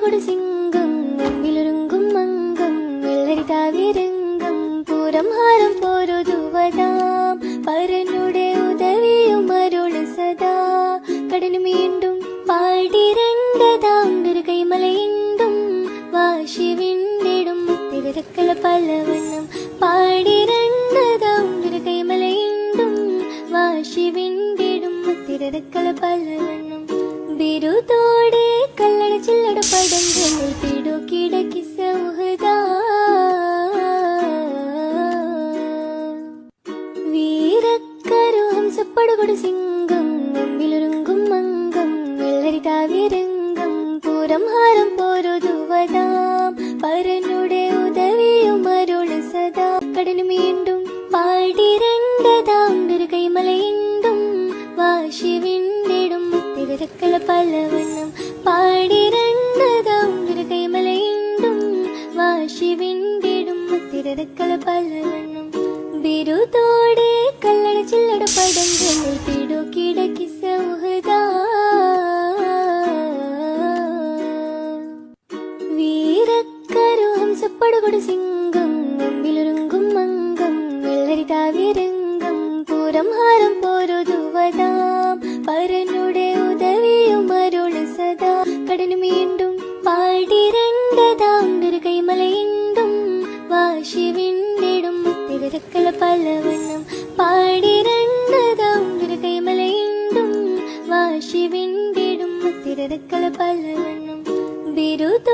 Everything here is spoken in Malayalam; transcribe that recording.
പടുകൊടു സിംഗം മുമ്പിലൊരുങ്കും മംഗം വെള്ളരി താവിരംഗം പൂരം ഹാരം പോരുതുവതാം പരനുടെ ഉദവിയും അരുള് സദാ കടനു വീണ്ടും പാടിരണ്ടതാം ഒരു കൈമലയിണ്ടും വാശി വിണ്ടിടും തിരക്കല പലവണ്ണം പാടിരണ്ടതാം ഒരു കൈമലയിണ്ടും വാശി വിണ്ടിടും തിരക്കല പലവണ്ണം ബിരുദോടെ കല്ലട ചില്ലട പടങ്ങൾ പിടുകിടക്കി സൗഹൃദ വീരക്കരു ഹംസപ്പടുകൊടു സിംഗം മുമ്പിലൊരുങ്കും മംഗം വെള്ളരി താവിരംഗം പൂരം ഹാരം പോരുതുവതാം പരനുടെ ഉദവിയും അരുള് സദാ കടനു വീണ്ടും പാടിരണ്ടതാം ഒരു കൈമലയിണ്ടും വാശി വിണ്ടിടും തിരക്കല പലവണ്ണം പാടിരണ്ടതാം ഒരു കൈമലയിണ്ടും വാശി വിണ്ടിടും തിരക്കല പലവണ്ണം ബിരുദോടെ കല്ലട ചില്ലട പടങ്ങൾ പിടുകിടക്കി സൗഹൃദ വീരക്കരു ഹംസപ്പടുകൊടു സിംഗം മുമ്പിലൊരുങ്കും മംഗം വെള്ളരി താവിരംഗം പൂരം ഹാരം പോരുതുവതാം പരനുടെ ഉദവിയും അരുള് സദാ കടനു വീണ്ടും പാടിരണ്ടതാം ഒരു കൈമലയിണ്ടും വാശി വിണ്ടിടും തിരക്കല പലവൻ